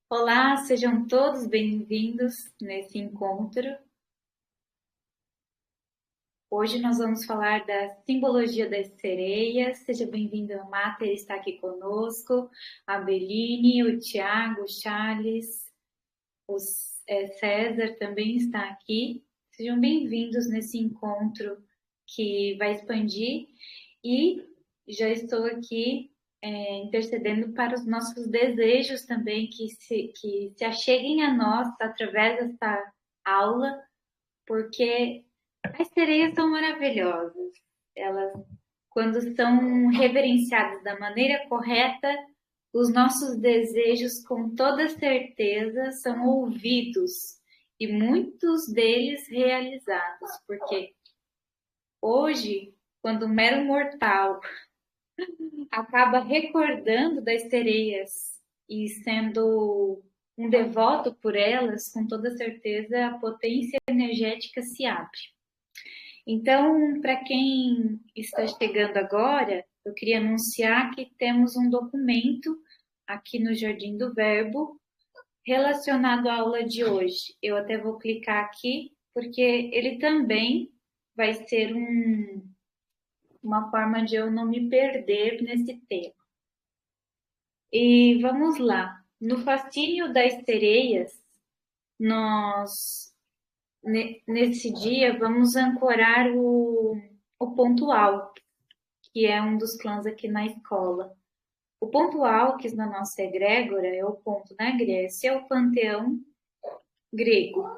Olá, sejam todos bem-vindos nesse encontro. Hoje nós vamos falar da simbologia das sereias. Seja bem-vindo, a Mater está aqui conosco, a Beline, o Tiago, o Charles, o César também está aqui. Sejam bem-vindos nesse encontro que vai expandir e já estou aqui intercedendo para os nossos desejos também que se acheguem a nós através desta aula, porque as sereias são maravilhosas. Elas, quando são reverenciadas da maneira correta, os nossos desejos, com toda certeza, são ouvidos e muitos deles realizados, porque hoje, quando um mero mortal acaba recordando das sereias e sendo um devoto por elas, com toda certeza a potência energética se abre. Então, para quem está chegando agora, eu queria anunciar que temos um documento aqui no Jardim do Verbo relacionado à aula de hoje. Eu até vou clicar aqui, porque ele também vai ser uma forma de eu não me perder nesse tema. E vamos lá. No fascínio das sereias, nós, nesse dia, vamos ancorar o ponto alto, que é um dos clãs aqui na escola. O ponto Alques na nossa egrégora é o ponto na Grécia, é o panteão grego.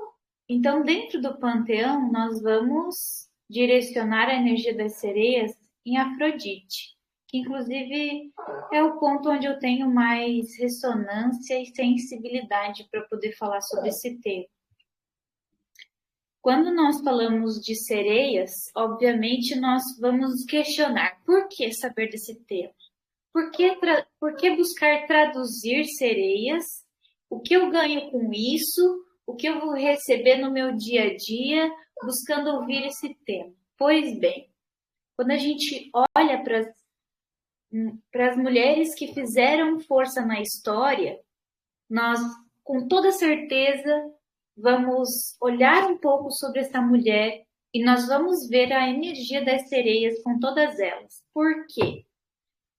Então, dentro do panteão, nós vamos direcionar a energia das sereias em Afrodite, que inclusive é o ponto onde eu tenho mais ressonância e sensibilidade para poder falar sobre esse tema. Quando nós falamos de sereias, obviamente nós vamos questionar por que saber desse tema? Por que buscar traduzir sereias? O que eu ganho com isso? O que eu vou receber no meu dia a dia buscando ouvir esse tema? Pois bem, quando a gente olha para as mulheres que fizeram força na história, nós, com toda certeza, vamos olhar um pouco sobre essa mulher e nós vamos ver a energia das sereias com todas elas. Por quê?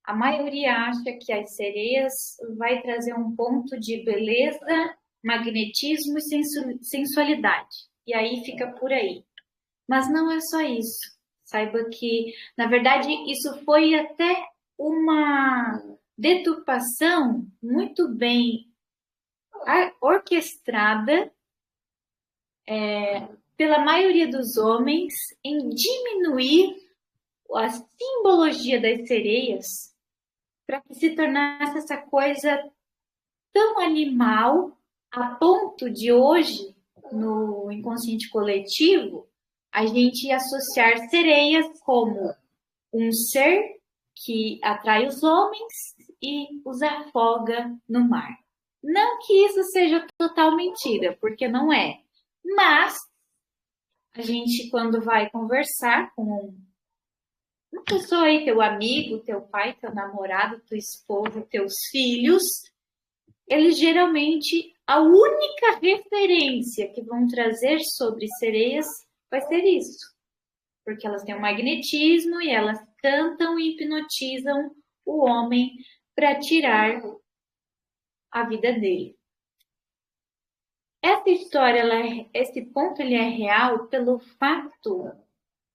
A maioria acha que as sereias vai trazer um ponto de beleza, magnetismo e sensualidade. E aí fica por aí. Mas não é só isso. Saiba que, na verdade, isso foi até uma deturpação muito bem orquestrada pela maioria dos homens em diminuir a simbologia das sereias para que se tornasse essa coisa tão animal a ponto de hoje, no inconsciente coletivo, a gente associar sereias como um ser que atrai os homens e os afoga no mar. Não que isso seja total mentira, porque não é. Mas a gente, quando vai conversar com uma pessoa aí, teu amigo, teu pai, teu namorado, tua esposa, teus filhos, eles geralmente, a única referência que vão trazer sobre sereias vai ser isso. Porque elas têm um magnetismo e elas cantam e hipnotizam o homem para tirar a vida dele. Essa história, esse ponto ele é real pelo fato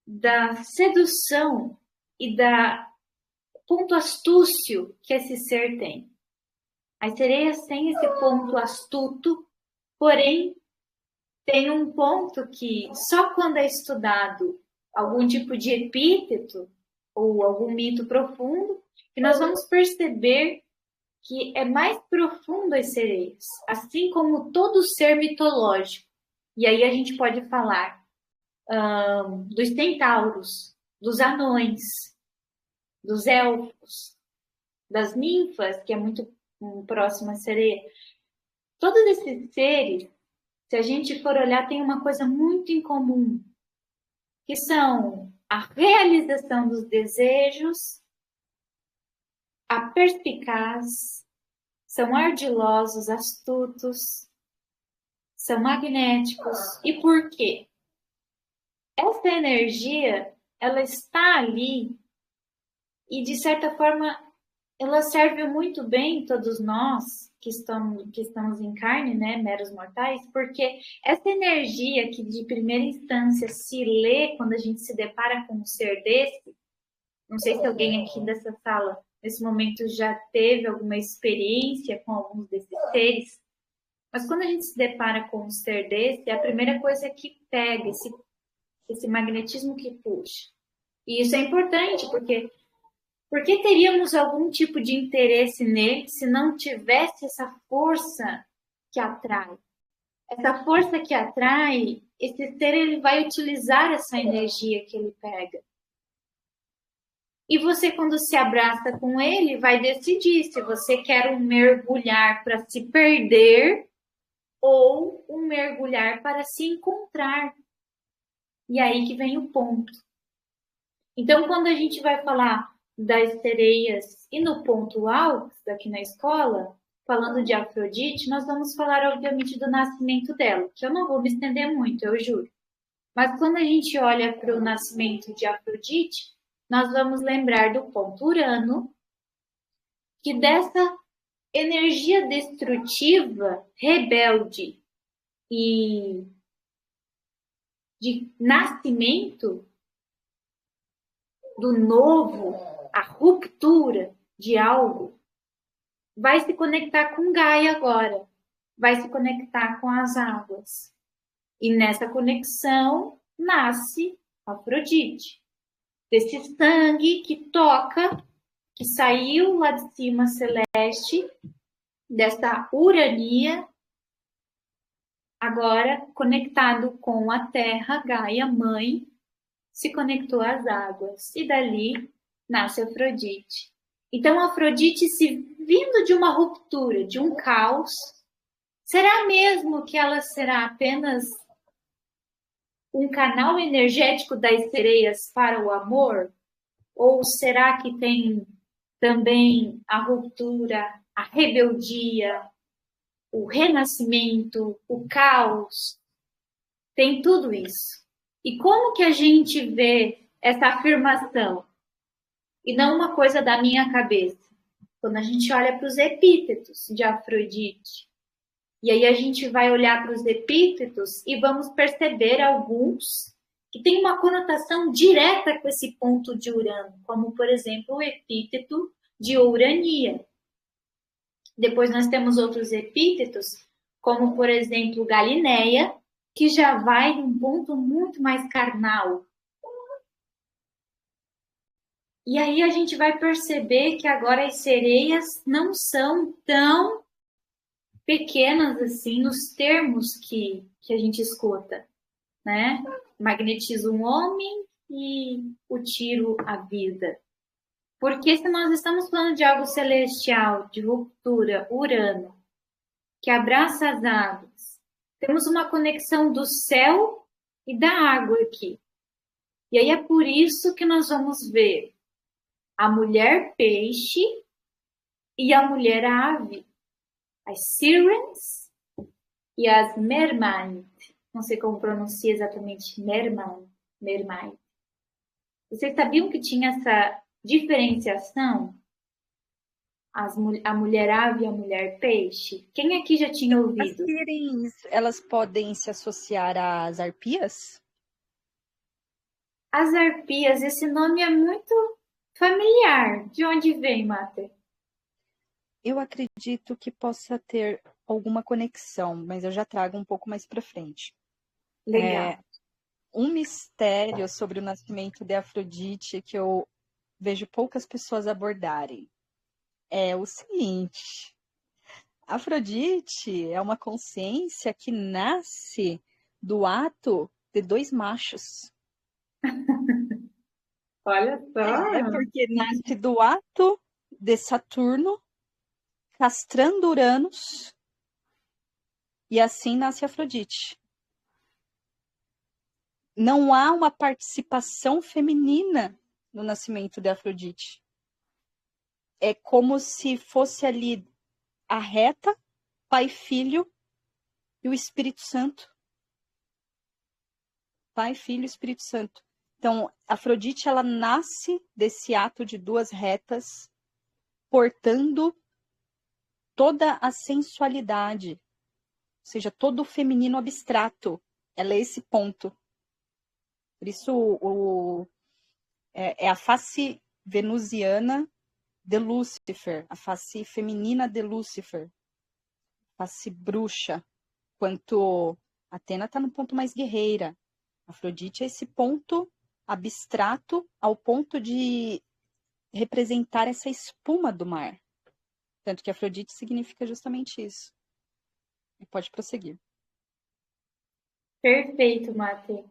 da sedução e da ponto astúcio que esse ser tem. As sereias têm esse ponto astuto, porém tem um ponto que só quando é estudado algum tipo de epíteto ou algum mito profundo que nós vamos perceber que é mais profundo as sereias, assim como todo ser mitológico. E aí a gente pode falar dos centauros, dos anões, dos elfos, das ninfas, que é muito próximo à sereia. Todos esses seres, se a gente for olhar, tem uma coisa muito em comum, que são a realização dos desejos, a perspicaz, são ardilosos, astutos, são magnéticos. E por quê? Essa energia, ela está ali e, de certa forma, ela serve muito bem todos nós que estamos em carne, né, meros mortais, porque essa energia que de primeira instância se lê quando a gente se depara com um ser desse, não sei se alguém aqui dessa sala nesse momento já teve alguma experiência com alguns desses seres, mas quando a gente se depara com um ser desse, é a primeira coisa que pega, esse magnetismo que puxa. E isso é importante, porque teríamos algum tipo de interesse nele se não tivesse essa força que atrai? Essa força que atrai, esse ser ele vai utilizar essa energia que ele pega. E você, quando se abraça com ele, vai decidir se você quer um mergulhar para se perder ou um mergulhar para se encontrar. E aí que vem o ponto. Então, quando a gente vai falar das sereias e no ponto alto, aqui na escola, falando de Afrodite, nós vamos falar, obviamente, do nascimento dela, que eu não vou me estender muito, eu juro. Mas quando a gente olha para o nascimento de Afrodite, nós vamos lembrar do ponto Urano, que dessa energia destrutiva, rebelde e de nascimento do novo, a ruptura de algo, vai se conectar com Gaia agora, vai se conectar com as águas. E nessa conexão nasce Afrodite, desse sangue que toca, que saiu lá de cima celeste, dessa Urania, agora conectado com a Terra, Gaia, mãe, se conectou às águas. E dali nasce Afrodite. Então, Afrodite, se vindo de uma ruptura, de um caos, será mesmo que ela será apenas um canal energético das sereias para o amor? Ou será que tem também a ruptura, a rebeldia, o renascimento, o caos? Tem tudo isso. E como que a gente vê essa afirmação? E não uma coisa da minha cabeça. Quando a gente olha para os epítetos de Afrodite, e aí a gente vai olhar para os epítetos e vamos perceber alguns que têm uma conotação direta com esse ponto de Urano, como, por exemplo, o epíteto de Urania. Depois nós temos outros epítetos, como, por exemplo, Galineia, que já vai num ponto muito mais carnal. E aí a gente vai perceber que agora as sereias não são tão pequenas assim nos termos que a gente escuta, né? Magnetiza um homem e o tiro a vida. Porque se nós estamos falando de algo celestial, de ruptura, Urano, que abraça as águas, temos uma conexão do céu e da água aqui. E aí é por isso que nós vamos ver a mulher peixe e a mulher ave, as sirens e as mermaid. Não sei como pronuncia exatamente mermaid. Vocês sabiam que tinha essa diferenciação? A mulher ave e a mulher peixe? Quem aqui já tinha As ouvido? sirens, elas podem se associar às arpias? As arpias, esse nome é muito familiar. De onde vem, Mater? Eu acredito que possa ter alguma conexão, mas eu já trago um pouco mais para frente. Legal. Um mistério sobre o nascimento de Afrodite que eu vejo poucas pessoas abordarem é o seguinte: Afrodite é uma consciência que nasce do ato de dois machos. Olha só. Porque nasce do ato de Saturno castrando Uranus e assim nasce Afrodite. Não há uma participação feminina no nascimento de Afrodite. É como se fosse ali a reta, Pai, Filho e o Espírito Santo. Pai, Filho e Espírito Santo. Então, Afrodite, ela nasce desse ato de duas retas, portando toda a sensualidade, ou seja, todo o feminino abstrato. Ela é esse ponto. Por isso, é a face venusiana de Lúcifer, a face feminina de Lúcifer, face bruxa, enquanto Atena está no ponto mais guerreira. Afrodite é esse ponto abstrato ao ponto de representar essa espuma do mar. Tanto que Afrodite significa justamente isso. E pode prosseguir. Perfeito, Mate.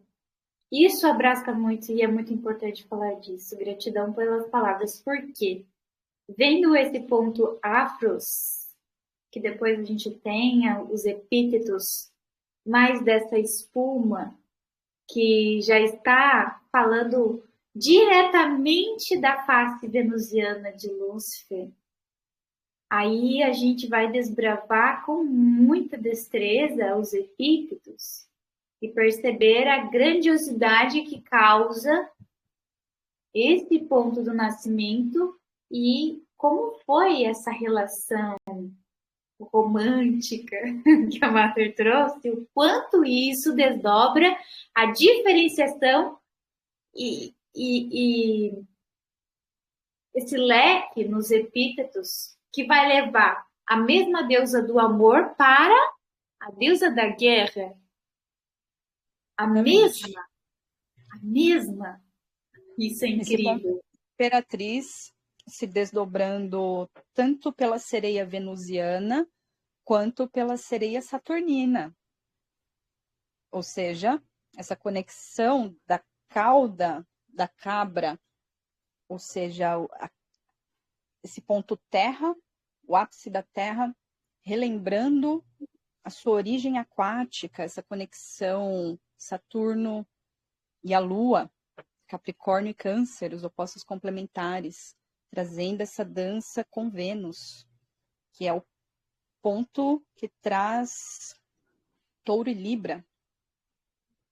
Isso abraça muito e é muito importante falar disso. Gratidão pelas palavras. Por quê? Vendo esse ponto afros, que depois a gente tenha os epítetos, mais dessa espuma, que já está falando diretamente da face venusiana de Lúcifer, aí a gente vai desbravar com muita destreza os epítetos e perceber a grandiosidade que causa esse ponto do nascimento e como foi essa relação romântica que a Mater trouxe, o quanto isso desdobra a diferenciação e esse leque nos epítetos que vai levar a mesma deusa do amor para a deusa da guerra. A mesma. Isso é incrível. Imperatriz se desdobrando tanto pela sereia venusiana quanto pela sereia saturnina. Ou seja, essa conexão da cauda da cabra, ou seja, esse ponto terra, o ápice da terra, relembrando a sua origem aquática, essa conexão Saturno e a Lua, Capricórnio e Câncer, os opostos complementares, trazendo essa dança com Vênus, que é o ponto que traz Touro e Libra.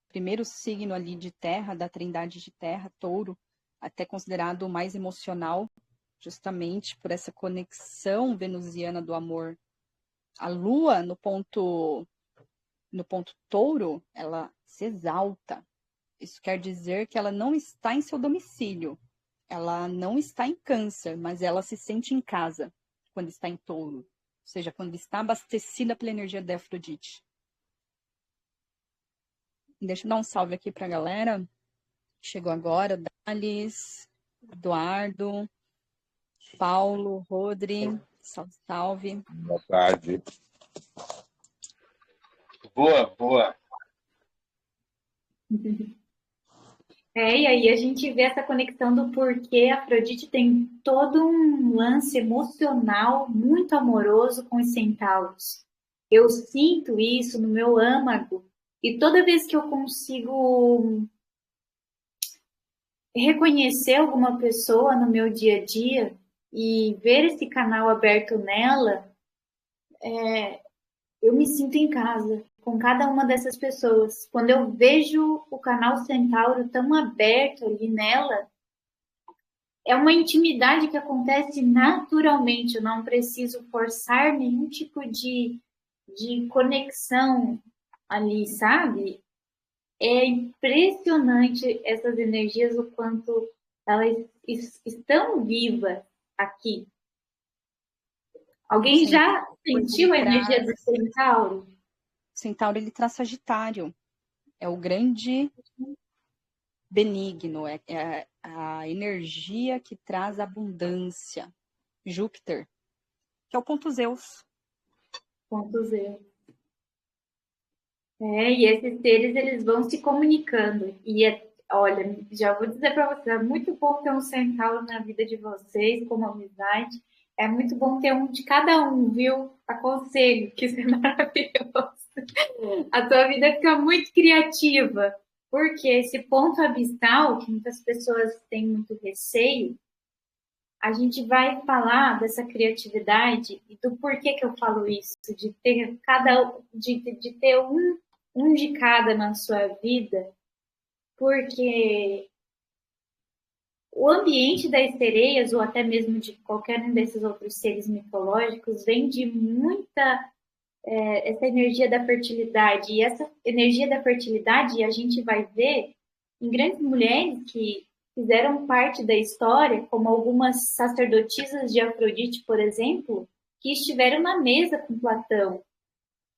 Primeiro signo ali de terra, da trindade de terra, Touro, até considerado o mais emocional, justamente por essa conexão venusiana do amor. A Lua, no ponto Touro, ela se exalta. Isso quer dizer que ela não está em seu domicílio. Ela não está em Câncer, mas ela se sente em casa quando está em Touro. Ou seja, quando está abastecida pela energia da Afrodite. Deixa eu dar um salve aqui para a galera. Chegou agora, Dalis, Eduardo, Paulo, Rodri, salve, salve. Boa tarde. Boa. E aí a gente vê essa conexão do porquê a Afrodite tem todo um lance emocional muito amoroso com os centauros. Eu sinto isso no meu âmago e toda vez que eu consigo reconhecer alguma pessoa no meu dia a dia e ver esse canal aberto nela, eu me sinto em casa com cada uma dessas pessoas. Quando eu vejo o canal Centauro tão aberto ali nela, é uma intimidade que acontece naturalmente. Eu não preciso forçar nenhum tipo de conexão ali, sabe? É impressionante essas energias, o quanto elas estão vivas aqui. Alguém já sentiu a energia do Centauro? O Centauro, ele traz Sagitário. É o grande benigno, é a energia que traz abundância. Júpiter, que é o ponto Zeus. Ponto Zeus. E esses seres, eles vão se comunicando. E, olha, já vou dizer para vocês, é muito bom ter um centauro na vida de vocês, como amizade. É muito bom ter um de cada um, viu? Aconselho, que isso é maravilhoso. A tua vida fica muito criativa. Porque esse ponto abissal, que muitas pessoas têm muito receio, a gente vai falar dessa criatividade e do porquê que eu falo isso, de ter de ter um de cada na sua vida, porque o ambiente das sereias, ou até mesmo de qualquer um desses outros seres mitológicos, vem de muita essa energia da fertilidade. E essa energia da fertilidade a gente vai ver em grandes mulheres que fizeram parte da história, como algumas sacerdotisas de Afrodite, por exemplo, que estiveram na mesa com Platão.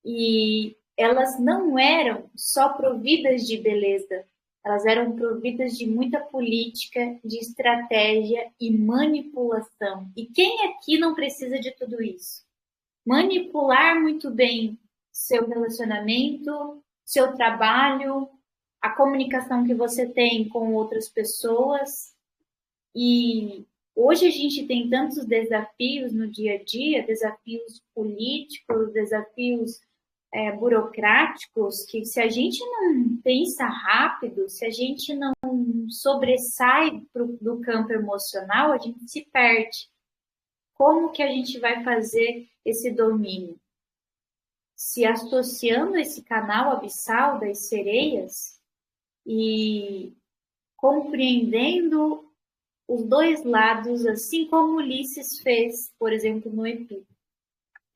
E elas não eram só providas de beleza, elas eram providas de muita política, de estratégia e manipulação. E quem aqui não precisa de tudo isso? Manipular muito bem seu relacionamento, seu trabalho, a comunicação que você tem com outras pessoas. E hoje a gente tem tantos desafios no dia a dia, desafios políticos, desafios burocráticos, que se a gente não pensa rápido, se a gente não sobressai do campo emocional, a gente se perde. Como que a gente vai fazer esse domínio? Se associando a esse canal abissal das sereias e compreendendo os dois lados, assim como Ulisses fez, por exemplo, no Epíteto.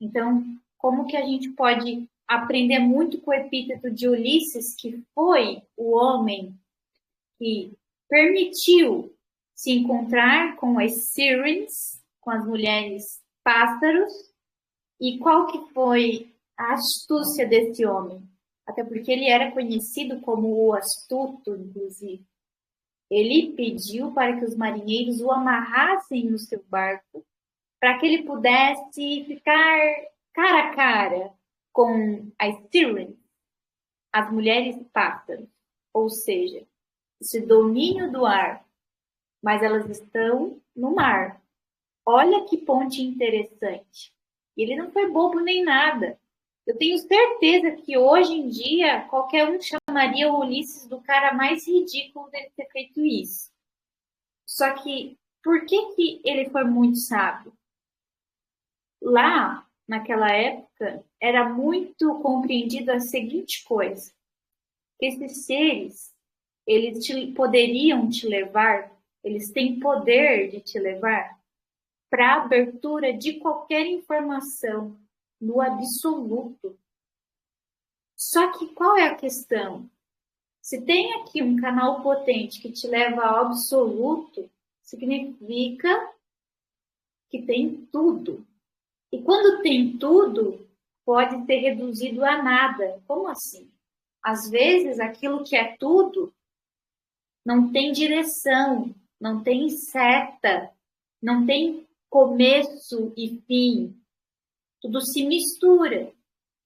Então, como que a gente pode aprender muito com o Epíteto de Ulisses, que foi o homem que permitiu se encontrar com as Sirens, com as mulheres pássaros, e qual que foi a astúcia desse homem? Até porque ele era conhecido como o astuto, inclusive. Ele pediu para que os marinheiros o amarrassem no seu barco, para que ele pudesse ficar cara a cara com as Sirens, as mulheres pássaros, ou seja, esse domínio do ar, mas elas estão no mar. Olha que ponte interessante. Ele não foi bobo nem nada. Eu tenho certeza que hoje em dia qualquer um chamaria o Ulisses do cara mais ridículo dele ter feito isso. Só que por que ele foi muito sábio? Lá, naquela época, era muito compreendido a seguinte coisa: que esses seres, eles poderiam te levar, eles têm poder de te levar para a abertura de qualquer informação no absoluto. Só que qual é a questão? Se tem aqui um canal potente que te leva ao absoluto, significa que tem tudo. E quando tem tudo, pode ser reduzido a nada. Como assim? Às vezes, aquilo que é tudo não tem direção, não tem seta, não tem começo e fim. Tudo se mistura.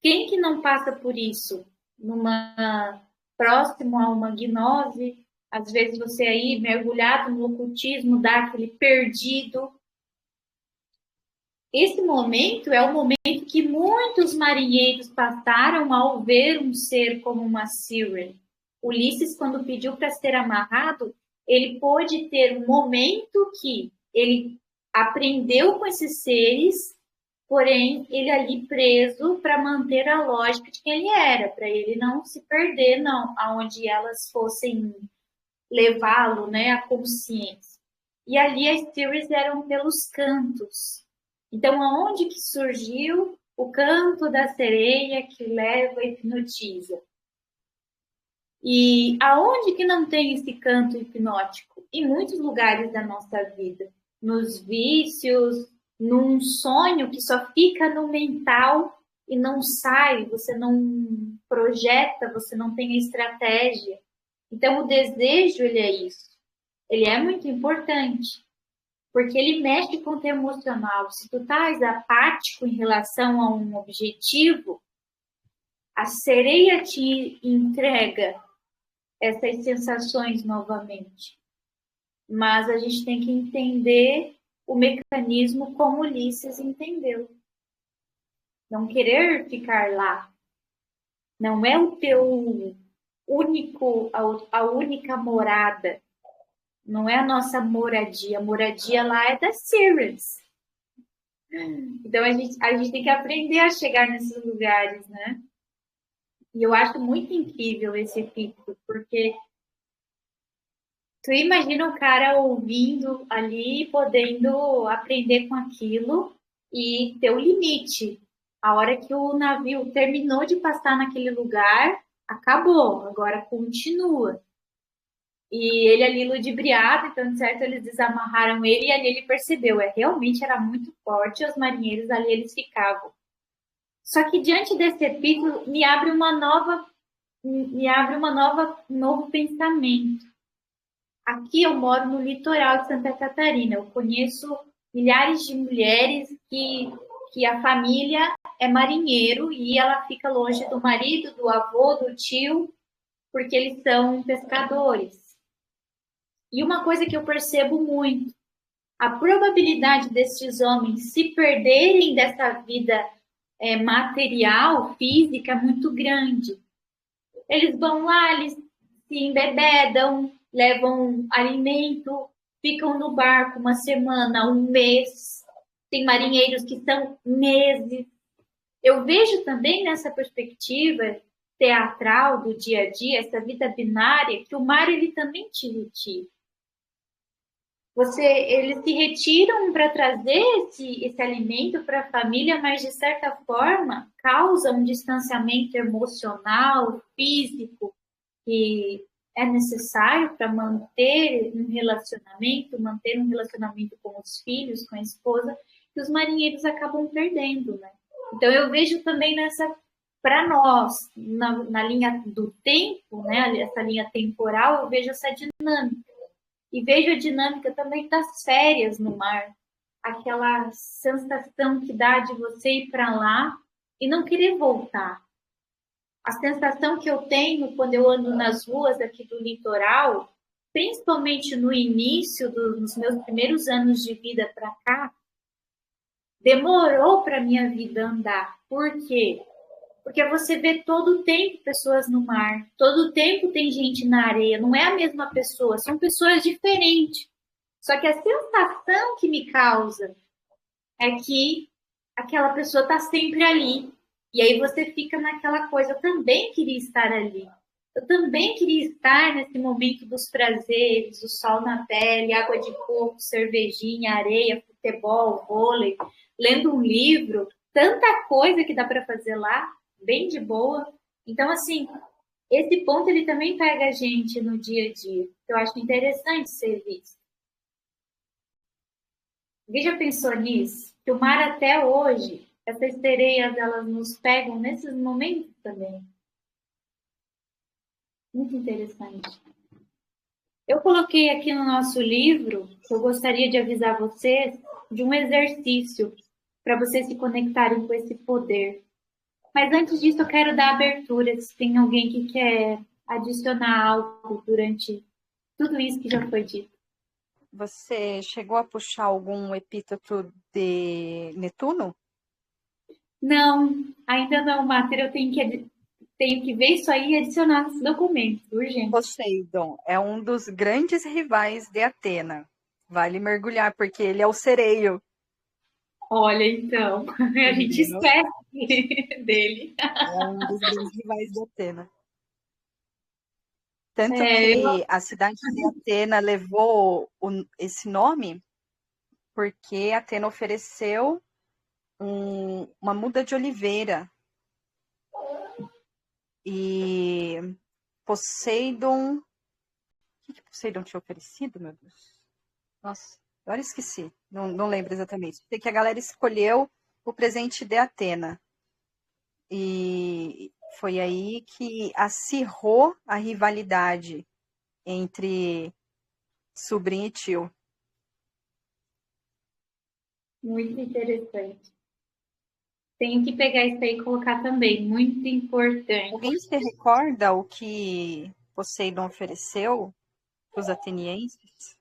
Quem que não passa por isso? Próximo a uma gnose, às vezes você aí mergulhado no ocultismo, dá aquele perdido. Esse momento é o momento que muitos marinheiros passaram ao ver um ser como uma Siren. Ulisses, quando pediu para ser amarrado, ele pôde ter um momento que ele aprendeu com esses seres, porém ele ali preso para manter a lógica de quem ele era, para ele não se perder, não, aonde elas fossem levá-lo, né, à consciência. E ali as Sirens eram pelos cantos. Então, aonde que surgiu o canto da sereia que leva e hipnotiza? E aonde que não tem esse canto hipnótico? Em muitos lugares da nossa vida. Nos vícios, num sonho que só fica no mental e não sai, você não projeta, você não tem estratégia. Então, o desejo, ele é isso. Ele é muito importante. Porque ele mexe com o teu emocional. Se tu estás apático em relação a um objetivo, a sereia te entrega essas sensações novamente. Mas a gente tem que entender o mecanismo como Ulisses entendeu. Não querer ficar lá. Não é o teu a única morada. Não é a nossa moradia. A moradia lá é das Sirians. Então a gente tem que aprender a chegar nesses lugares, né? E eu acho muito incrível esse epíteto, porque tu imagina o cara ouvindo ali, podendo aprender com aquilo e ter o limite. A hora que o navio terminou de passar naquele lugar, acabou, agora continua. E ele ali ludibriado, então de certo eles desamarraram ele e ali ele percebeu, realmente era muito forte, os marinheiros ali eles ficavam. Só que diante desse epíteto um novo pensamento. Aqui eu moro no litoral de Santa Catarina. Eu conheço milhares de mulheres que a família é marinheiro e ela fica longe do marido, do avô, do tio, porque eles são pescadores. E uma coisa que eu percebo muito, a probabilidade desses homens se perderem dessa vida material, física, é muito grande. Eles vão lá, eles se embebedam, levam alimento, ficam no barco uma semana, um mês. Tem marinheiros que estão meses. Eu vejo também nessa perspectiva teatral do dia a dia, essa vida binária, que o mar ele também te retira. Eles se retiram para trazer esse alimento para a família, mas de certa forma causa um distanciamento emocional, físico, que é necessário para manter um relacionamento com os filhos, com a esposa, que os marinheiros acabam perdendo, né? Então eu vejo também para nós, na linha do tempo, né, essa linha temporal, eu vejo essa dinâmica. E vejo a dinâmica também das férias no mar. Aquela sensação que dá de você ir para lá e não querer voltar. A sensação que eu tenho quando eu ando nas ruas aqui do litoral, principalmente no início dos meus primeiros anos de vida para cá, demorou para minha vida andar. Por quê? Porque você vê todo o tempo pessoas no mar, todo o tempo tem gente na areia, não é a mesma pessoa, são pessoas diferentes. Só que a sensação que me causa é que aquela pessoa está sempre ali. E aí você fica naquela coisa, eu também queria estar ali. Eu também queria estar nesse momento dos prazeres, o sol na pele, água de coco, cervejinha, areia, futebol, vôlei, lendo um livro, tanta coisa que dá para fazer lá, bem de boa. Então, assim, esse ponto ele também pega a gente no dia a dia. Eu acho interessante ser visto. Alguém já pensou nisso? Que o mar até hoje, essas sereias, elas nos pegam nesses momentos também. Muito interessante. Eu coloquei aqui no nosso livro, que eu gostaria de avisar vocês, de um exercício para vocês se conectarem com esse poder. Mas antes disso, eu quero dar abertura, se tem alguém que quer adicionar algo durante tudo isso que já foi dito. Você chegou a puxar algum epíteto de Netuno? Não, ainda não, Mater. Eu tenho que ver isso aí e adicionar nesse documento, urgente. Poseidon é um dos grandes rivais de Atena. Vale mergulhar, porque ele é o sereio. Olha, então, a gente esquece dele. É um dos grandes rivais de Atena. Tanto Eu... que a cidade de Atena levou esse nome porque Atena ofereceu uma muda de oliveira. E Poseidon... O que Poseidon tinha oferecido, meu Deus? Nossa, agora esqueci. Não lembro exatamente. Sei que a galera escolheu o presente de Atena. E foi aí que acirrou a rivalidade entre sobrinho e tio. Muito interessante. Tenho que pegar isso aí e colocar também. Muito importante. Alguém se recorda o que Poseidon ofereceu para os atenienses?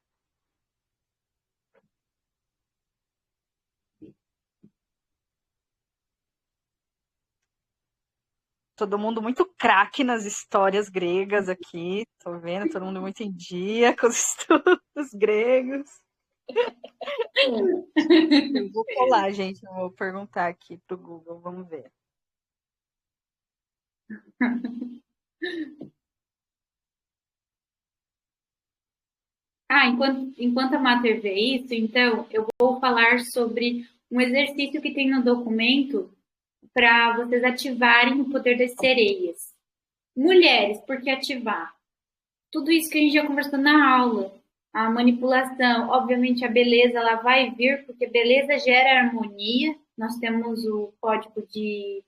todo mundo muito craque nas histórias gregas aqui. Tô vendo todo mundo muito em dia com os estudos gregos. Eu vou colar, gente. Eu vou perguntar aqui pro Google. Vamos ver. Enquanto a Mater vê isso, então, eu vou falar sobre um exercício que tem no documento para vocês ativarem o poder das sereias. Mulheres, por que ativar? Tudo isso que a gente já conversou na aula. A manipulação, obviamente a beleza ela vai vir, porque beleza gera harmonia. Nós temos o código Pi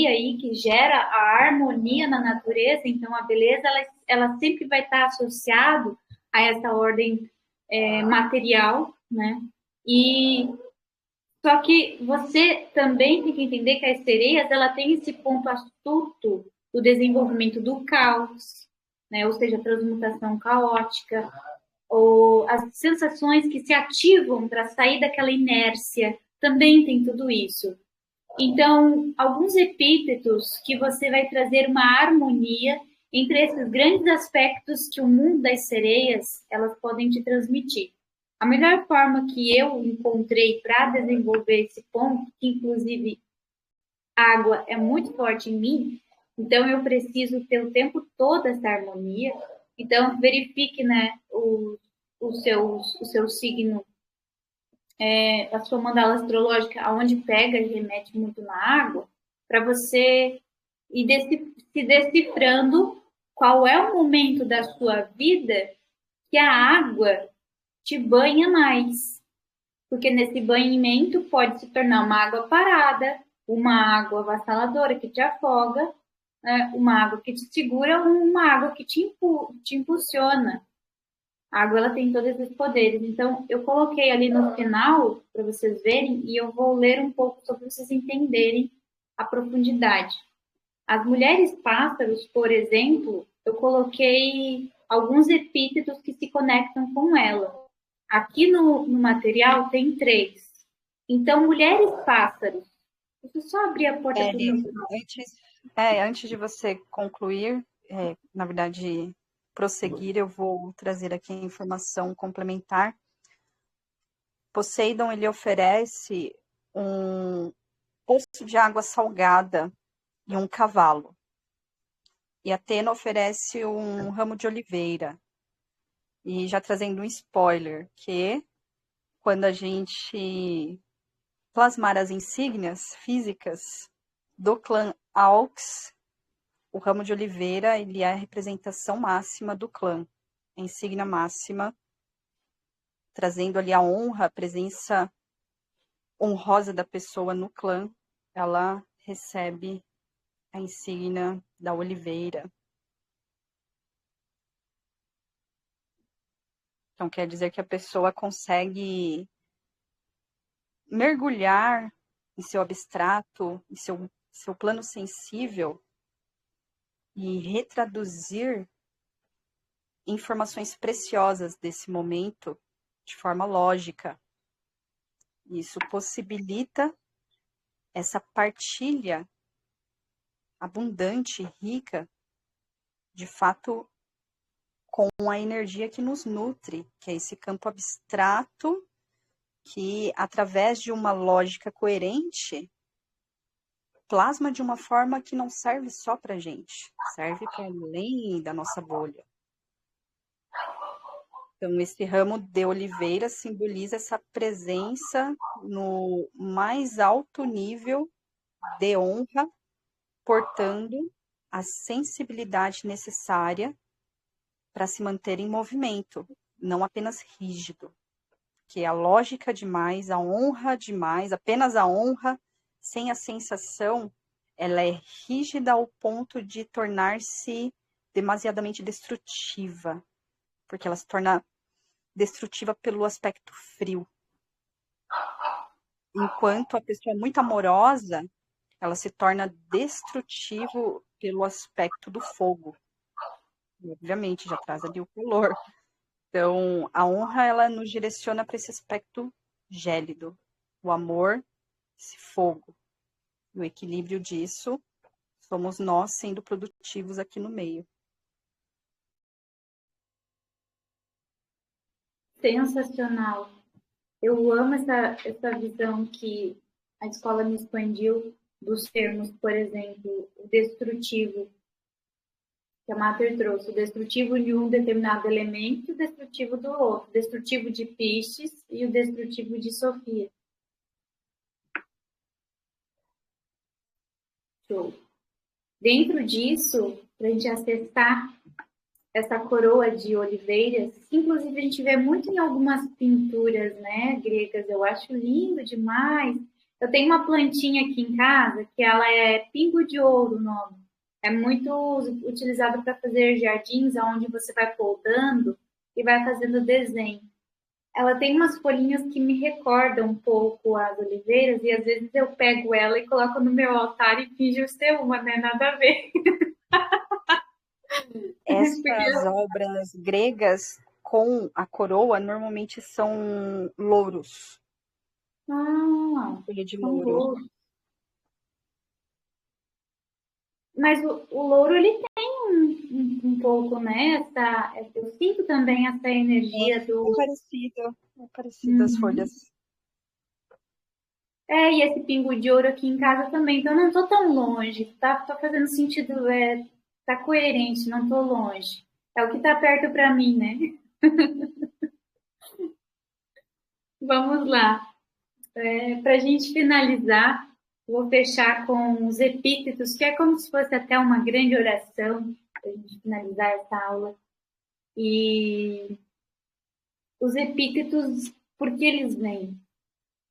aí, que gera a harmonia na natureza, então a beleza ela sempre vai estar associado a essa ordem material, né? E só que você também tem que entender que as sereias ela tem esse ponto astuto do desenvolvimento do caos, né? Ou seja, a transmutação caótica, ou as sensações que se ativam para sair daquela inércia, também tem tudo isso. Então, alguns epítetos que você vai trazer uma harmonia entre esses grandes aspectos que o mundo das sereias elas podem te transmitir. A melhor forma que eu encontrei para desenvolver esse ponto, que inclusive água é muito forte em mim, então eu preciso ter o tempo todo essa harmonia. Então, verifique, né, o seu signo, a sua mandala astrológica, aonde pega e remete muito na água, para você ir se decifrando qual é o momento da sua vida que a água te banha mais. Porque nesse banhimento pode se tornar uma água parada, uma água avassaladora que te afoga, né? Uma água que te segura ou uma água que te impulsiona. A água ela tem todos esses poderes. Então, eu coloquei ali no final, para vocês verem, e eu vou ler um pouco só para vocês entenderem a profundidade. As mulheres pássaros, por exemplo, eu coloquei alguns epítetos que se conectam com ela. Aqui no material tem 3. Então, mulheres pássaros. Deixa eu só abrir a porta para o meu Antes de você concluir, na verdade, prosseguir, eu vou trazer aqui a informação complementar. Poseidon, ele oferece um poço de água salgada e um cavalo. E Atena oferece um ramo de oliveira. E já trazendo um spoiler, que quando a gente plasmar as insígnias físicas do clã Aux, o ramo de oliveira ele é a representação máxima do clã, a insígnia máxima, trazendo ali a honra, a presença honrosa da pessoa no clã, ela recebe a insígnia da oliveira. Então, quer dizer que a pessoa consegue mergulhar em seu abstrato, em seu plano sensível e retraduzir informações preciosas desse momento de forma lógica. Isso possibilita essa partilha abundante, rica, de fato, com a energia que nos nutre, que é esse campo abstrato que, através de uma lógica coerente, plasma de uma forma que não serve só para a gente, serve para além da nossa bolha. Então, esse ramo de oliveira simboliza essa presença no mais alto nível de honra, portando a sensibilidade necessária para se manter em movimento, não apenas rígido. Que a lógica demais, a honra demais, apenas a honra, sem a sensação, ela é rígida ao ponto de tornar-se demasiadamente destrutiva, porque ela se torna destrutiva pelo aspecto frio. Enquanto a pessoa é muito amorosa, ela se torna destrutivo pelo aspecto do fogo. E, obviamente, já traz ali o calor. Então, a honra, ela nos direciona para esse aspecto gélido. O amor, esse fogo. E o equilíbrio disso Somos nós sendo produtivos aqui no meio. Sensacional. Eu amo essa visão que a escola me expandiu dos termos, por exemplo, o destrutivo, que a Mater trouxe, o destrutivo de um determinado elemento e o destrutivo do outro, o destrutivo de Piscis e o destrutivo de Sofia. Show. Dentro disso, para a gente acessar essa coroa de oliveiras, inclusive a gente vê muito em algumas pinturas, né, gregas, eu acho lindo demais. Eu tenho uma plantinha aqui em casa que ela é pingo de ouro, o nome. É muito utilizado para fazer jardins, onde você vai podando e vai fazendo desenho. Ela tem umas folhinhas que me recordam um pouco as oliveiras, e às vezes eu pego ela e coloco no meu altar e finjo ser uma, né? Nada a ver. Essas obras gregas com a coroa normalmente são louros. Folha de louro. Mas o louro, ele tem um pouco, né? Eu sinto também essa energia do... É parecido as folhas. E esse pingo de ouro aqui em casa também, então eu não tô tão longe, tá fazendo sentido, tá coerente, não tô longe. É o que tá perto para mim, né? Vamos lá. Para a gente finalizar, vou fechar com os epítetos, que é como se fosse até uma grande oração, para a gente finalizar essa aula. E os epítetos, por que eles vêm?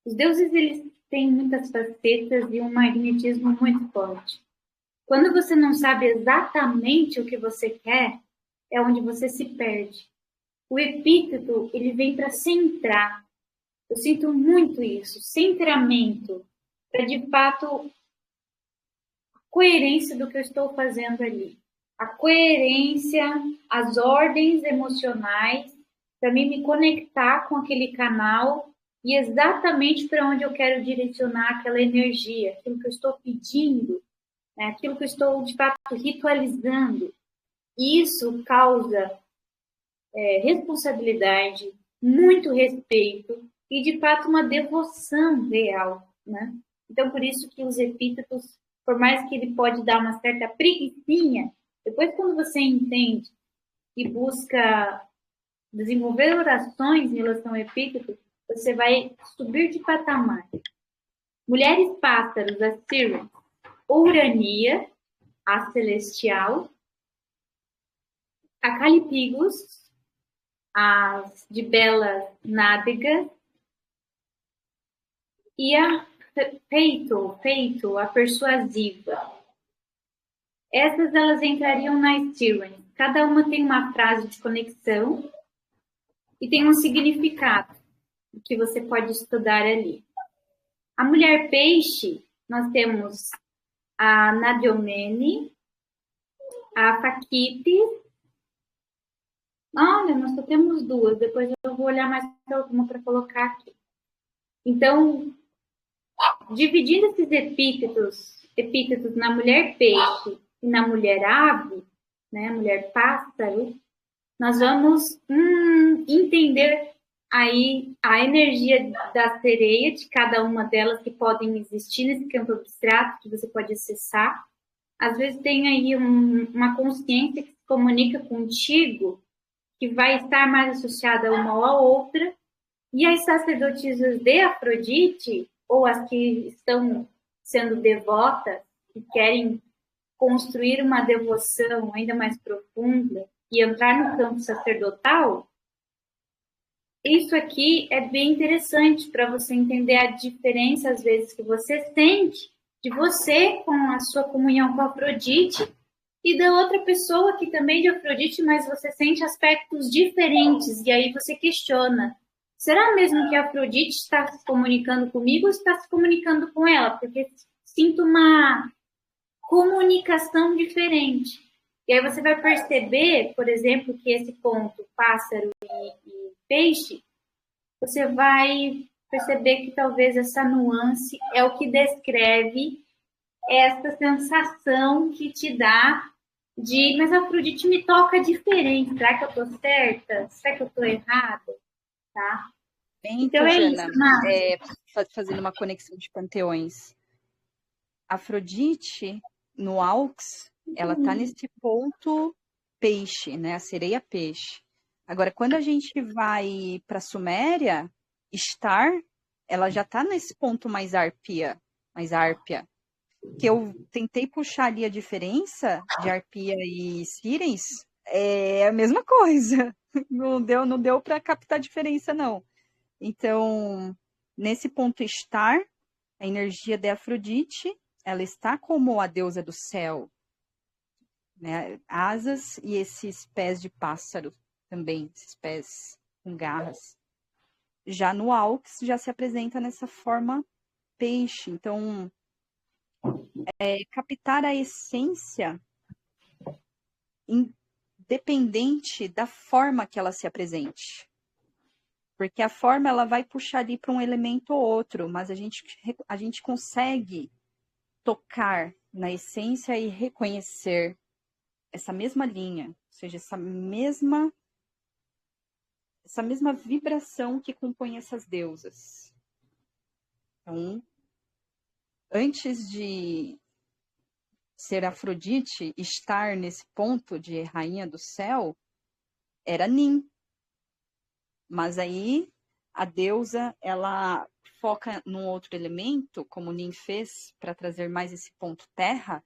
Os deuses, eles têm muitas facetas e um magnetismo muito forte. Quando você não sabe exatamente o que você quer, é onde você se perde. O epíteto, ele vem para centrar. Eu sinto muito isso, centramento, para de fato a coerência do que eu estou fazendo ali. A coerência, as ordens emocionais, para mim me conectar com aquele canal e exatamente para onde eu quero direcionar aquela energia, aquilo que eu estou pedindo, né? Aquilo que eu estou de fato ritualizando. Isso causa responsabilidade, muito respeito e, de fato, uma devoção real, né? Então, por isso que os epítetos, por mais que ele pode dar uma certa preguicinha, depois quando você entende e busca desenvolver orações em relação ao epíteto, você vai subir de patamar. Mulheres pássaros, a Sirius, Urania, a celestial, a Calipigos, as de belas nádegas, e a Peito, a persuasiva. Essas elas entrariam na Styrian. Cada uma tem uma frase de conexão e tem um significado que você pode estudar ali. A mulher peixe, nós temos a Nadiomene, a Faquipes. Olha, nós só temos duas, depois eu vou olhar mais alguma para colocar aqui. Então, dividindo esses epítetos na mulher peixe e na mulher ave, né, mulher pássaro, nós vamos entender aí a energia da sereia, de cada uma delas que podem existir nesse campo abstrato que você pode acessar. Às vezes tem aí uma consciência que se comunica contigo, que vai estar mais associada uma à outra, e as sacerdotisas de Afrodite, ou as que estão sendo devotas e querem construir uma devoção ainda mais profunda e entrar no campo sacerdotal, isso aqui é bem interessante para você entender a diferença, às vezes, que você sente de você com a sua comunhão com Afrodite e da outra pessoa que também de Afrodite, mas você sente aspectos diferentes, e aí você questiona: será mesmo que a Afrodite está se comunicando comigo ou está se comunicando com ela? Porque sinto uma comunicação diferente. E aí você vai perceber, por exemplo, que esse ponto pássaro e peixe, você vai perceber que talvez essa nuance é o que descreve essa sensação que te dá mas a Afrodite me toca diferente. Será que eu tô certa? Será que eu tô errada? Tá? Então é isso, Jana, Má. fazendo uma conexão de panteões. Afrodite, no Aux, ela tá nesse ponto peixe, né? A sereia peixe. Agora, quando a gente vai para Suméria, Star, ela já tá nesse ponto mais árpia. Que eu tentei puxar ali a diferença de Arpia e Sirens, é a mesma coisa. Não deu para captar a diferença, não. Então, nesse ponto estar, a energia de Afrodite, ela está como a deusa do céu, né? Asas e esses pés de pássaro também, esses pés com garras. Já no Aux, já se apresenta nessa forma peixe. Então, captar a essência independente da forma que ela se apresente. Porque a forma ela vai puxar ali para um elemento ou outro, mas a gente consegue tocar na essência e reconhecer essa mesma linha, ou seja, essa mesma vibração que compõe essas deusas. Então, antes de ser Afrodite, estar nesse ponto de rainha do céu, era Nin. Mas aí a deusa, ela foca num outro elemento, como Nin fez, para trazer mais esse ponto terra,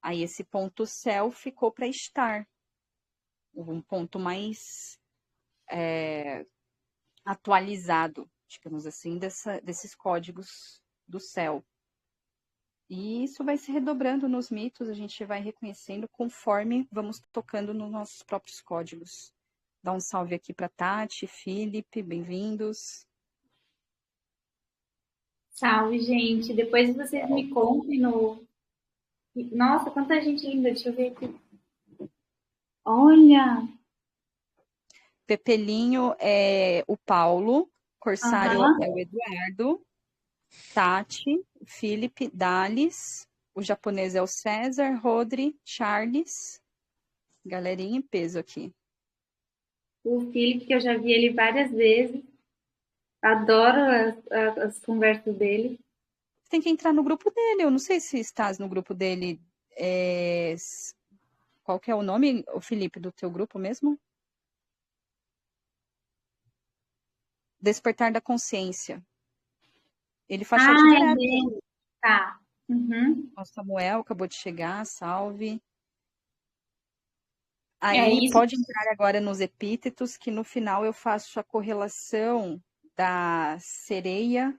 aí esse ponto céu ficou para estar. Um ponto mais atualizado, digamos assim, desses códigos do céu. E isso vai se redobrando nos mitos, a gente vai reconhecendo conforme vamos tocando nos nossos próprios códigos. Dá um salve aqui para Tati, Felipe, bem-vindos. Salve, gente. Depois vocês me contem no. Nossa, quanta gente linda. Deixa eu ver aqui. Olha! Pepelinho é o Paulo, Corsário Aham. é o Eduardo, Tati, Felipe, Dales, o japonês é o César, Rodri, Charles, galerinha em peso aqui. O Felipe, que eu já vi ele várias vezes. Adoro as conversas dele. Você tem que entrar no grupo dele, eu não sei se estás no grupo dele. Qual que é o nome, o Felipe, do teu grupo mesmo? Despertar da Consciência. Ele faz chat Ah, é direto. dele. Tá. Uhum. O Samuel acabou de chegar, salve. É Aí isso. pode entrar agora nos epítetos, que no final eu faço a correlação da sereia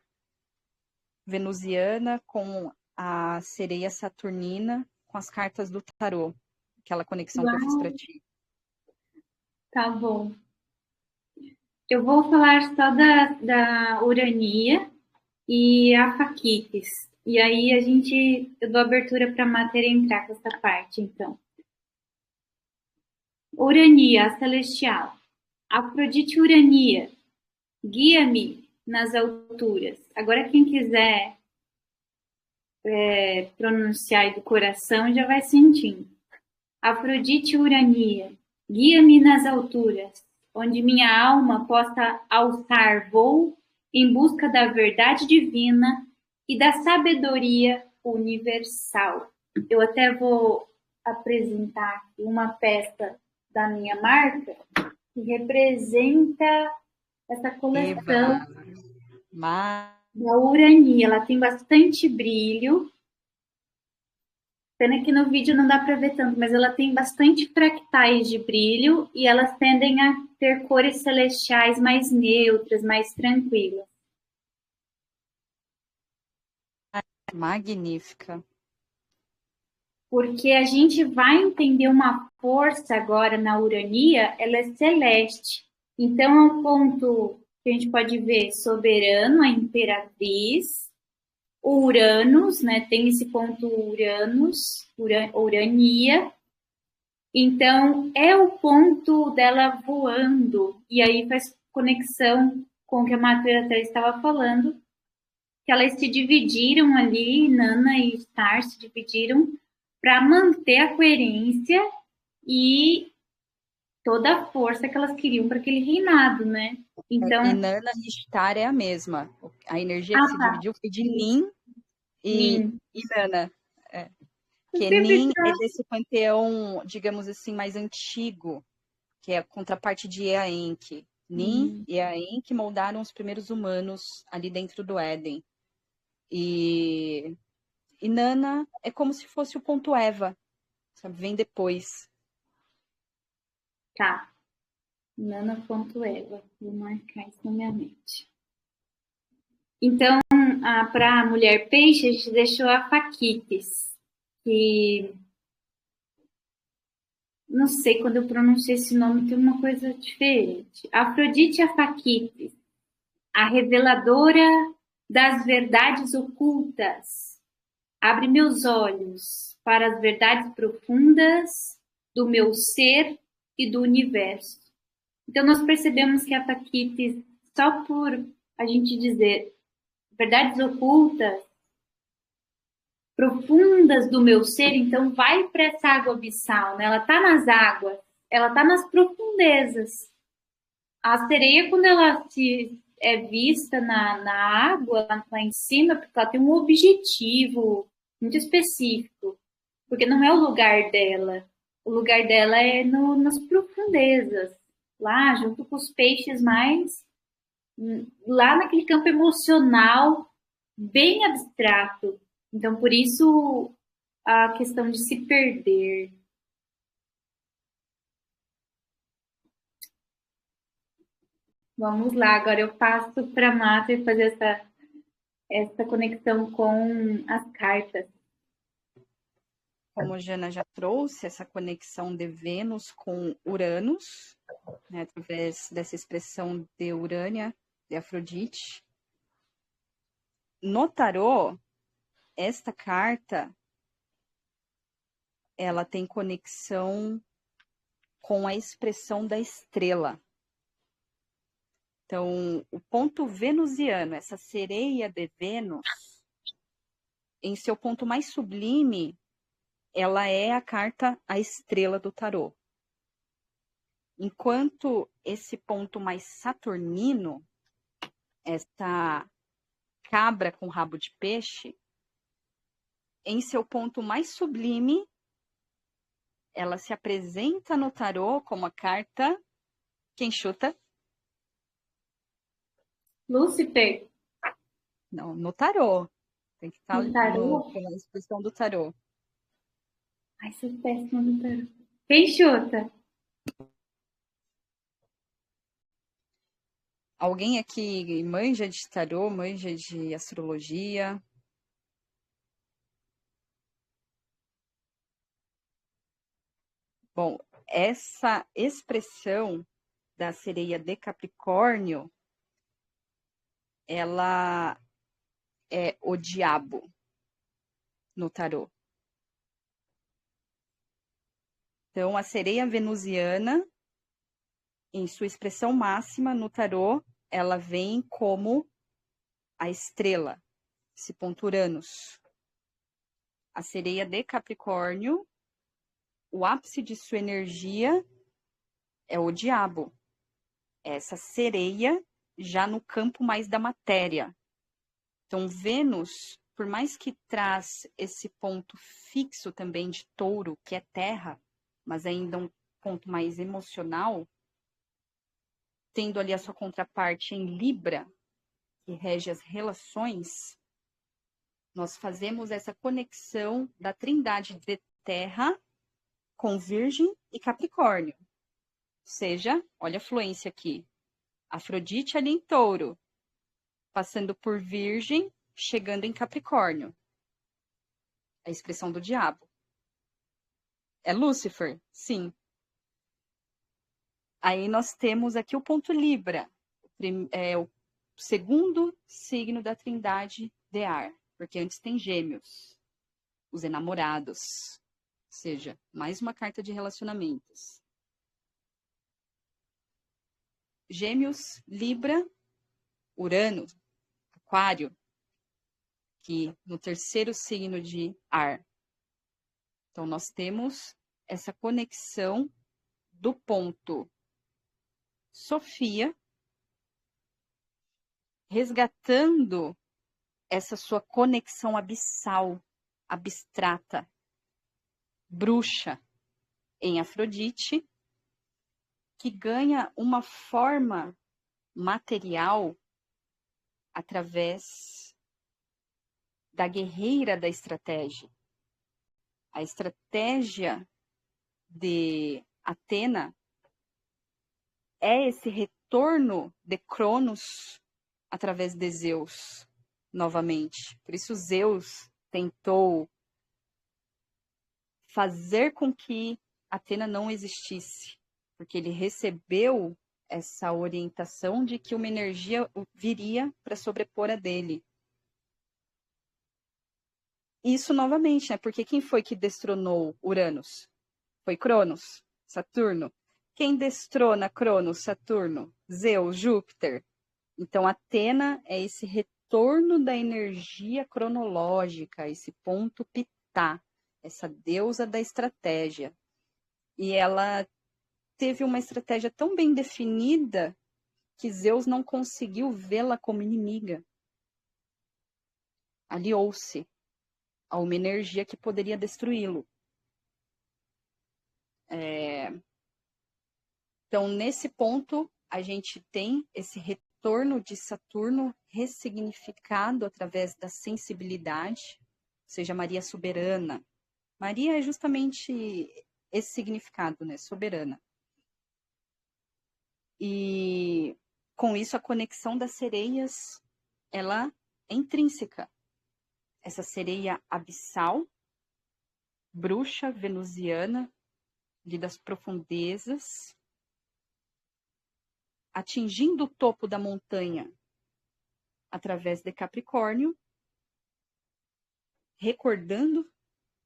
venusiana com a sereia saturnina com as cartas do tarô. Aquela conexão que eu fiz para Uau, ti. tá bom. Eu vou falar só da Urania e a Faquites. E aí eu dou abertura para a matéria entrar com essa parte, então. Urania, a celestial. Afrodite Urania, guia-me nas alturas. Agora, quem quiser pronunciar aí do coração já vai sentindo. Afrodite Urania, guia-me nas alturas, onde minha alma possa alçar voo em busca da verdade divina e da sabedoria universal. Eu até vou apresentar aqui uma peça da minha marca que representa essa coleção da Urania. Ela tem bastante brilho. Pena que no vídeo não dá para ver tanto, mas ela tem bastante fractais de brilho e elas tendem a ter cores celestiais mais neutras, mais tranquilas. Magnífica. Porque a gente vai entender uma força agora na Urania, ela é celeste. Então é um ponto que a gente pode ver soberano, a imperatriz, o Uranus, né? Tem esse ponto Uranus, Urania. Então é o ponto dela voando e aí faz conexão com o que a Matheus até estava falando, que elas se dividiram ali, Nana e Star se dividiram para manter a coerência e toda a força que elas queriam para aquele reinado, né? Então, E Nana e Star é a mesma. A energia que se dividiu foi de Nin e Nana. Que Nin é desse panteão, digamos assim, mais antigo, que é a contraparte de Ea Enki. Nin e Ea Enki moldaram os primeiros humanos ali dentro do Éden. E Nana é como se fosse o ponto Eva, sabe? Vem depois. Tá. Nana.eva. Vou marcar isso na minha mente. Então, para a mulher peixe, a gente deixou a Faquites, que não sei quando eu pronuncio esse nome, tem uma coisa diferente. Afrodite Afaquites, a reveladora das verdades ocultas. Abre meus olhos para as verdades profundas do meu ser e do universo. Então, nós percebemos que a Faquites, só por a gente dizer verdades ocultas, profundas do meu ser, então vai para essa água abissal, né? Ela está nas águas, ela está nas profundezas. A sereia, quando ela é vista na água, lá em cima, porque ela tem um objetivo muito específico, porque não é o lugar dela. O lugar dela é nas profundezas, lá junto com os peixes mais, lá naquele campo emocional bem abstrato. Então, por isso, a questão de se perder. Vamos lá, agora eu passo para a Mater fazer essa conexão com as cartas. Como a Jana já trouxe, essa conexão de Vênus com Uranus, né, através dessa expressão de Urânia, de Afrodite. No tarô, esta carta, ela tem conexão com a expressão da estrela. Então, o ponto venusiano, essa sereia de Vênus, em seu ponto mais sublime, ela é a carta a estrela do tarô. Enquanto esse ponto mais saturnino, esta cabra com rabo de peixe, em seu ponto mais sublime, ela se apresenta no tarô como a carta... Quem chuta? Lúcifer. Não, no tarô. Tem que estar No tarô? pela expressão do tarô. Ai, sou péssima no tarô. Quem chuta? Alguém aqui manja de tarô, manja de astrologia? Bom, essa expressão da sereia de Capricórnio, ela é o diabo no tarô. Então, a sereia venusiana, em sua expressão máxima no tarô, ela vem como a estrela, esse ponto Uranus. A sereia de Capricórnio, o ápice de sua energia é o diabo. Essa sereia já no campo mais da matéria. Então, Vênus, por mais que traz esse ponto fixo também de touro, que é terra, mas ainda um ponto mais emocional, tendo ali a sua contraparte em Libra, que rege as relações, nós fazemos essa conexão da trindade de terra com Virgem e Capricórnio. Ou seja, olha a fluência aqui. Afrodite ali em touro, passando por Virgem, chegando em Capricórnio. A expressão do diabo. É Lúcifer? Sim. Aí nós temos aqui o ponto Libra, o segundo signo da trindade de ar, porque antes tem Gêmeos, os enamorados, ou seja, mais uma carta de relacionamentos. Gêmeos, Libra, Urano, Aquário. aqui no terceiro signo de ar. Então, nós temos essa conexão do ponto Sofia, resgatando essa sua conexão abissal, abstrata, bruxa em Afrodite, que ganha uma forma material através da guerreira da estratégia. A estratégia de Atena é esse retorno de Cronos através de Zeus, novamente. Por isso Zeus tentou fazer com que Atena não existisse, porque ele recebeu essa orientação de que uma energia viria para sobrepor a dele. Isso novamente, né? Porque quem foi que destronou Uranus? Foi Cronos, Saturno. Quem destrona Cronos, Saturno? Zeus, Júpiter. Então, Atena é esse retorno da energia cronológica, esse ponto pitá, essa deusa da estratégia. E ela teve uma estratégia tão bem definida que Zeus não conseguiu vê-la como inimiga. Aliou-se a uma energia que poderia destruí-lo. Então, nesse ponto, a gente tem esse retorno de Saturno ressignificado através da sensibilidade, ou seja, Maria soberana. Maria é justamente esse significado, né? Soberana. E com isso a conexão das sereias, ela é intrínseca. Essa sereia abissal, bruxa, venusiana, das profundezas, atingindo o topo da montanha através de Capricórnio, recordando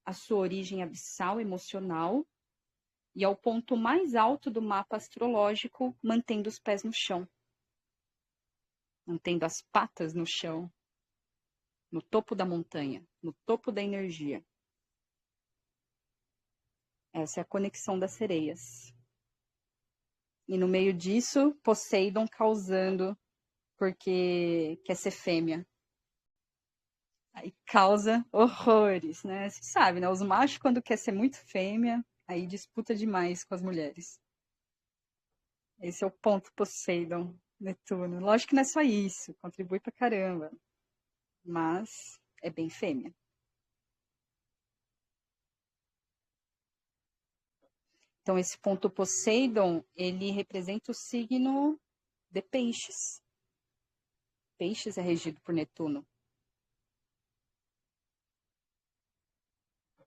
a sua origem abissal emocional e ao ponto mais alto do mapa astrológico, mantendo os pés no chão, mantendo as patas no chão, no topo da montanha, no topo da energia. Essa é a conexão das sereias. E no meio disso, Poseidon causando, porque quer ser fêmea. Aí causa horrores, né? Você sabe, né? Os machos, quando quer ser muito fêmea, aí disputa demais com as mulheres. Esse é o ponto Poseidon, Netuno. Lógico que não é só isso, contribui pra caramba. Mas é bem fêmea. Então, esse ponto Poseidon, ele representa o signo de Peixes. Peixes é regido por Netuno.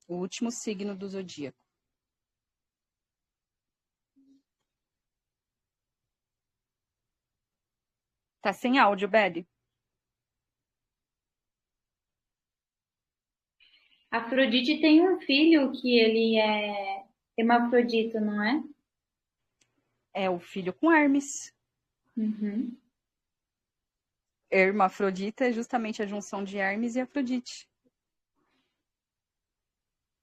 O último signo do zodíaco. Tá sem áudio, Beli? Afrodite tem um filho que ele é hermafrodita, não é? É o filho com Hermes. Uhum. Hermafrodita é justamente a junção de Hermes e Afrodite.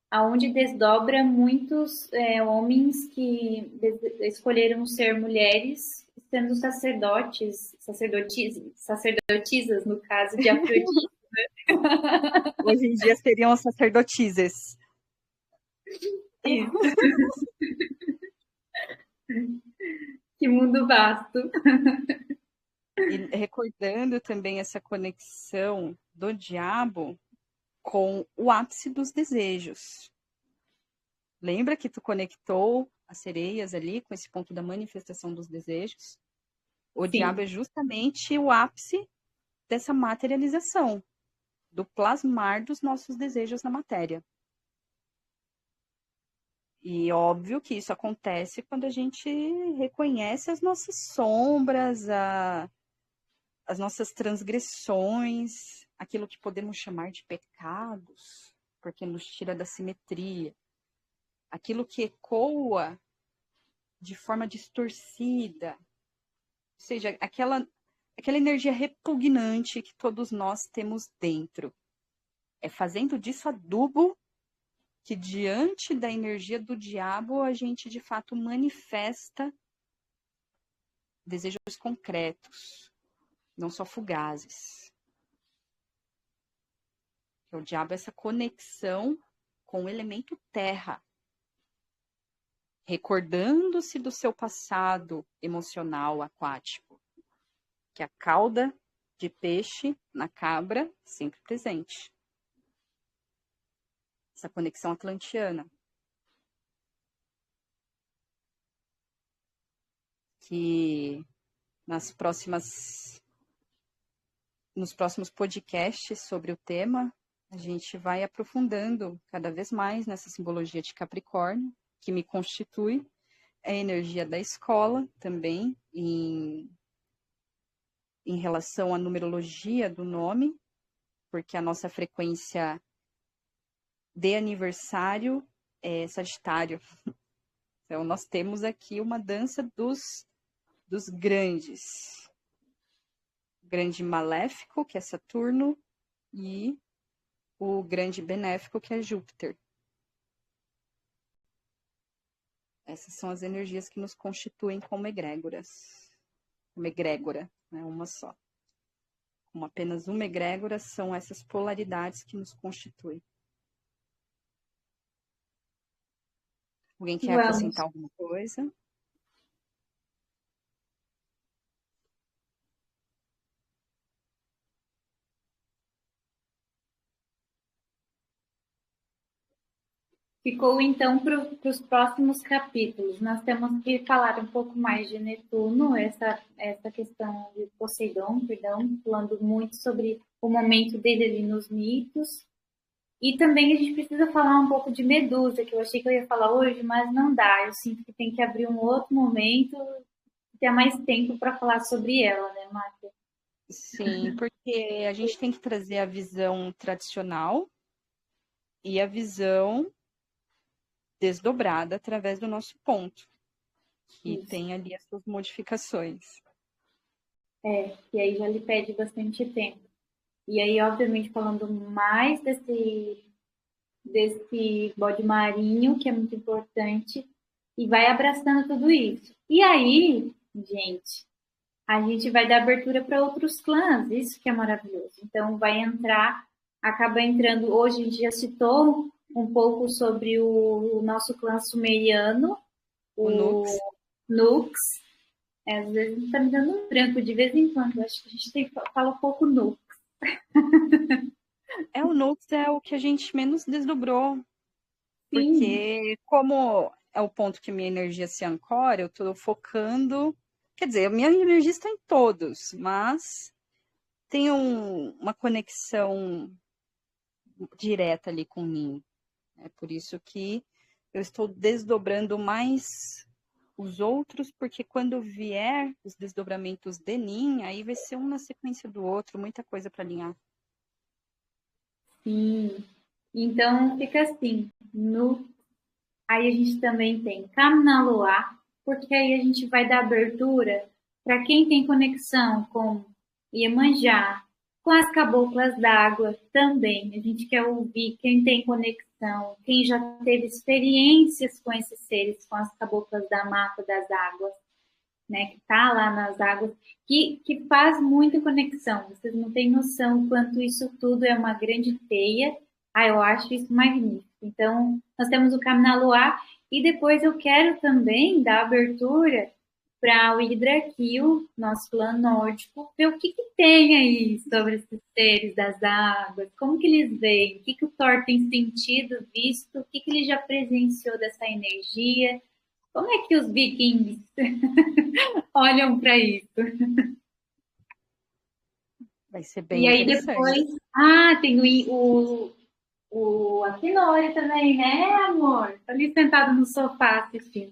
Aonde desdobra muitos homens que escolheram ser mulheres, sendo sacerdotisas, no caso de Afrodite. Hoje em dia seriam sacerdotises. Isso. Que mundo vasto. E recordando também essa conexão do diabo com o ápice dos desejos. Lembra que tu conectou as sereias ali com esse ponto da manifestação dos desejos? O diabo é justamente o ápice dessa materialização, do plasmar dos nossos desejos na matéria. E óbvio que isso acontece quando a gente reconhece as nossas sombras, as nossas transgressões, aquilo que podemos chamar de pecados, porque nos tira da simetria. Aquilo que ecoa de forma distorcida, ou seja, aquela energia repugnante que todos nós temos dentro. É fazendo disso adubo que, diante da energia do diabo, a gente de fato manifesta desejos concretos, não só fugazes. O diabo é essa conexão com o elemento terra, recordando-se do seu passado emocional aquático, que é a cauda de peixe na cabra sempre presente. Essa conexão atlantiana. Que nos próximos podcasts sobre o tema, a gente vai aprofundando cada vez mais nessa simbologia de Capricórnio, que me constitui, a energia da escola também, em relação à numerologia do nome, porque a nossa frequência de aniversário é Sagitário. Então, nós temos aqui uma dança dos grandes. O grande maléfico, que é Saturno, e o grande benéfico, que é Júpiter. Essas são as energias que nos constituem como egrégoras. Uma egrégora, né? Uma só. Como apenas uma egrégora, são essas polaridades que nos constituem. Alguém quer acrescentar alguma coisa? Ficou, então, para os próximos capítulos. Nós temos que falar um pouco mais de Netuno, essa questão de Poseidon, perdão, falando muito sobre o momento dele ali nos mitos. E também a gente precisa falar um pouco de Medusa, que eu achei que eu ia falar hoje, mas não dá. Eu sinto que tem que abrir um outro momento e ter mais tempo para falar sobre ela, né, Márcia? Sim, porque a gente tem que trazer a visão tradicional e a visão desdobrada através do nosso ponto, que Isso. tem ali as suas modificações. E aí já lhe pede bastante tempo. E aí, obviamente, falando mais desse bode marinho, que é muito importante, e vai abraçando tudo isso. E aí, gente, a gente vai dar abertura para outros clãs, isso que é maravilhoso. Então, acaba entrando, hoje a gente já citou um pouco sobre o nosso clã sumeriano, o Nux. Às vezes está me dando um branco de vez em quando, acho que a gente fala um pouco Nux. O Nux é o que a gente menos desdobrou. Sim. Porque como é o ponto que minha energia se ancora, eu estou focando... Quer dizer, a minha energia está em todos, mas tem uma conexão direta ali com mim. É por isso que eu estou desdobrando mais os outros, porque quando vier os desdobramentos de Nin, aí vai ser um na sequência do outro, muita coisa para alinhar. Sim. Então fica assim, aí a gente também tem Kamnaloa, porque aí a gente vai dar abertura para quem tem conexão com Iemanjá, com as caboclas d'água também. A gente quer ouvir quem tem conexão, quem já teve experiências com esses seres, com as caboclas da mata das águas, né, que está lá nas águas, que faz muita conexão. Vocês não têm noção quanto isso tudo é uma grande teia. Eu acho isso magnífico. Então, nós temos o Kamnaloa e depois eu quero também dar abertura para o Yggdrasil, nosso plano nórdico, ver o que tem aí sobre esses seres das águas, como que eles veem, o que o Thor tem sentido, visto, o que ele já presenciou dessa energia, como é que os vikings olham para isso? Vai ser bem interessante. E aí depois, tem o Akinori também, né, amor? Tá ali sentado no sofá assistindo.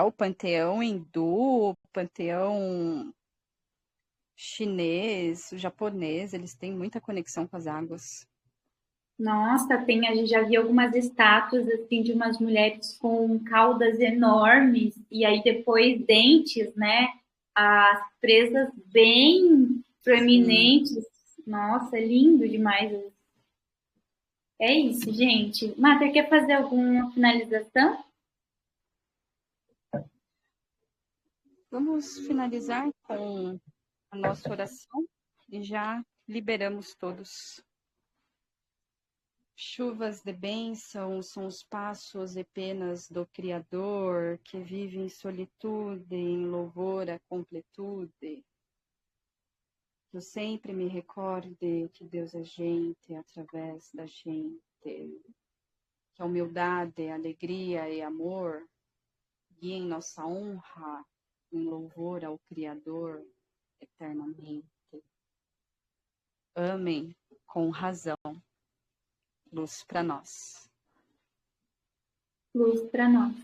O panteão hindu, o panteão chinês, o japonês, eles têm muita conexão com as águas. Nossa, a gente já viu algumas estátuas assim de umas mulheres com caudas enormes e aí depois dentes, né? As presas bem proeminentes. Nossa, lindo demais. É isso, gente. Mater, quer fazer alguma finalização? Vamos finalizar com a nossa oração e já liberamos todos. Chuvas de bênção são os passos e penas do Criador, que vive em solitude, em louvor à completude. Que eu sempre me recorde que Deus é gente através da gente. Que a humildade, alegria e amor guiem nossa honra em louvor ao Criador eternamente. Amém com razão. Luz para nós. Luz para nós.